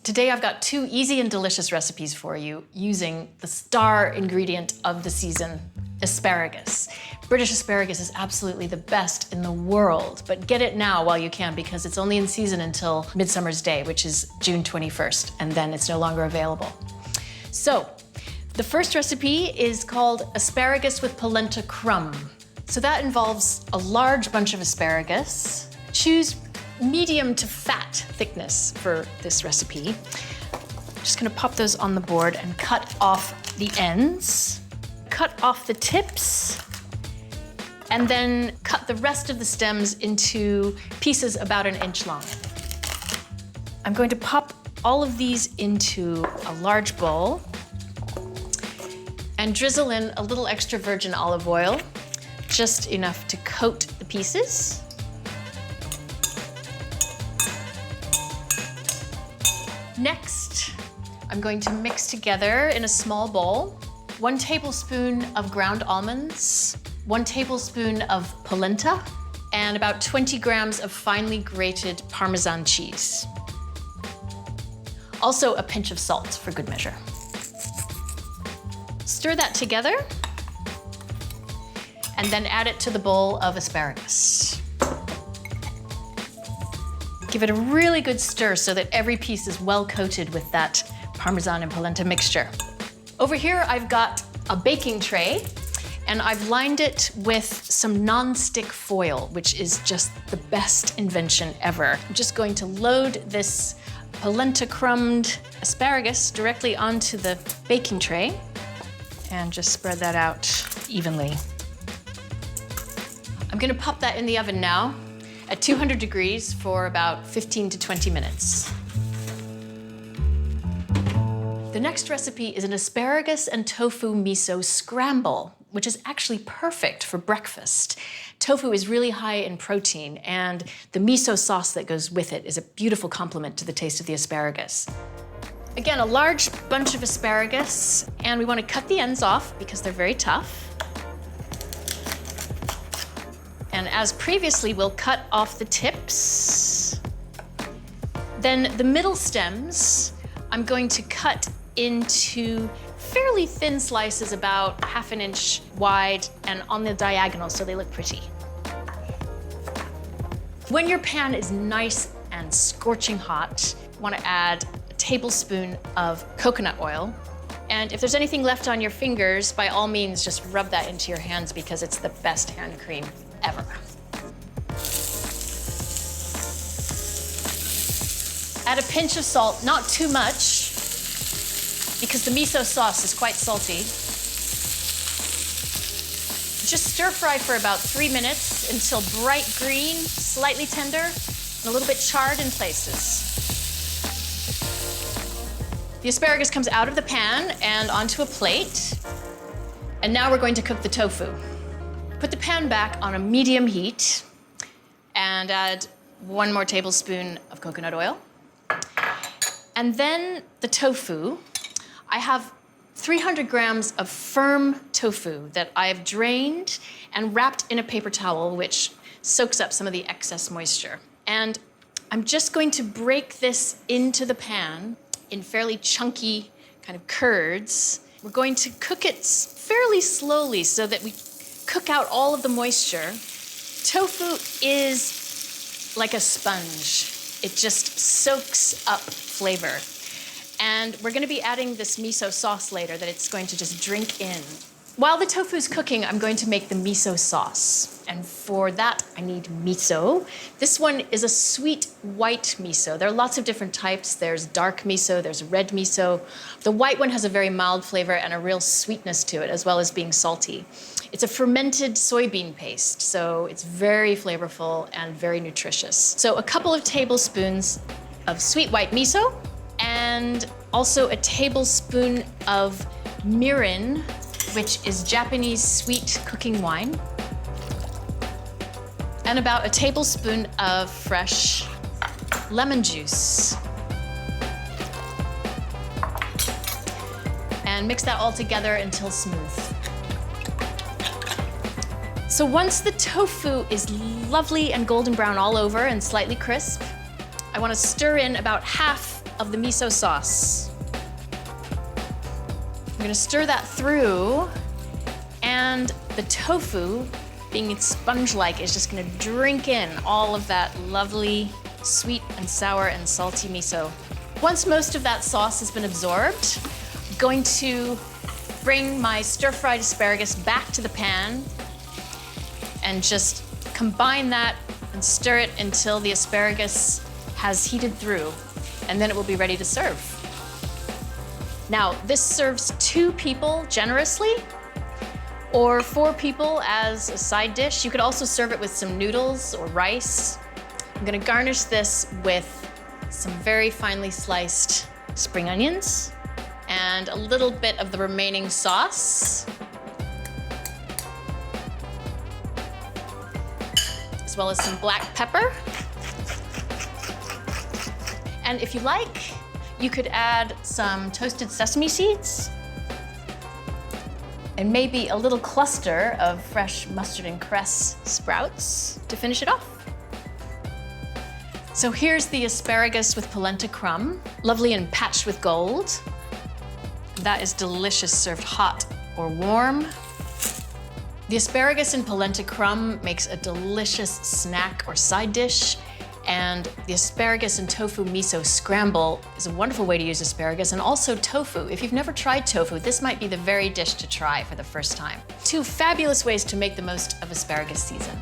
Today I've got two easy and delicious recipes for you using the star ingredient of the season, asparagus. British asparagus is absolutely the best in the world, but get it now while you can because it's only in season until Midsummer's Day, which is June 21st, and then it's no longer available. So, the first recipe is called asparagus with polenta crumb. So that involves a large bunch of asparagus. Choose medium to fat thickness for this recipe. I'm just gonna pop those on the board and cut off the ends, cut off the tips, and then cut the rest of the stems into pieces about 1 inch long. I'm going to pop all of these into a large bowl and drizzle in a little extra virgin olive oil, just enough to coat the pieces. Next, I'm going to mix together in a small bowl 1 tablespoon of ground almonds, 1 tablespoon of polenta, and about 20 grams of finely grated Parmesan cheese. Also a pinch of salt for good measure. Stir that together, and then add it to the bowl of asparagus. Give it a really good stir so that every piece is well coated with that Parmesan and polenta mixture. Over here, I've got a baking tray, and I've lined it with some non-stick foil, which is just the best invention ever. I'm just going to load this polenta crumbed asparagus directly onto the baking tray and just spread that out evenly. I'm gonna pop that in the oven now at 200 degrees for about 15 to 20 minutes. The next recipe is an asparagus and tofu miso scramble, which is actually perfect for breakfast. Tofu is really high in protein, and the miso sauce that goes with it is a beautiful complement to the taste of the asparagus. Again, a large bunch of asparagus, and we want to cut the ends off because they're very tough. And as previously, we'll cut off the tips. Then the middle stems, I'm going to cut into fairly thin slices, about 1/2 inch wide and on the diagonal so they look pretty. When your pan is nice and scorching hot, you want to add a tablespoon of coconut oil. And if there's anything left on your fingers, by all means, just rub that into your hands because it's the best hand cream ever. Add a pinch of salt, not too much, because the miso sauce is quite salty. Just stir fry for about 3 minutes until bright green, slightly tender, and a little bit charred in places. The asparagus comes out of the pan and onto a plate. And now we're going to cook the tofu. Put the pan back on a medium heat and add 1 more tablespoon of coconut oil. And then the tofu. I have 300 grams of firm tofu that I've drained and wrapped in a paper towel, which soaks up some of the excess moisture. And I'm just going to break this into the pan in fairly chunky kind of curds. We're going to cook it fairly slowly so that we cook out all of the moisture. Tofu is like a sponge. It just soaks up flavor. And we're gonna be adding this miso sauce later that it's going to just drink in. While the tofu is cooking, I'm going to make the miso sauce. And for that, I need miso. This one is a sweet white miso. There are lots of different types. There's dark miso, there's red miso. The white one has a very mild flavor and a real sweetness to it, as well as being salty. It's a fermented soybean paste, so it's very flavorful and very nutritious. So a couple of tablespoons of sweet white miso, and also a tablespoon of mirin, which is Japanese sweet cooking wine, and about a tablespoon of fresh lemon juice. And mix that all together until smooth. So once the tofu is lovely and golden brown all over and slightly crisp, I want to stir in about half of the miso sauce. I'm gonna stir that through, and the tofu, being sponge-like, is just gonna drink in all of that lovely sweet and sour and salty miso. Once most of that sauce has been absorbed, I'm going to bring my stir-fried asparagus back to the pan and just combine that and stir it until the asparagus has heated through, and then it will be ready to serve. Now, this serves 2 people generously, or 4 people as a side dish. You could also serve it with some noodles or rice. I'm gonna garnish this with some very finely sliced spring onions and a little bit of the remaining sauce, as well as some black pepper. And if you like, you could add some toasted sesame seeds and maybe a little cluster of fresh mustard and cress sprouts to finish it off. So here's the asparagus with polenta crumb, lovely and patched with gold. That is delicious served hot or warm. The asparagus and polenta crumb makes a delicious snack or side dish, and the asparagus and tofu miso scramble is a wonderful way to use asparagus, and also tofu. If you've never tried tofu, this might be the very dish to try for the first time. 2 fabulous ways to make the most of asparagus season.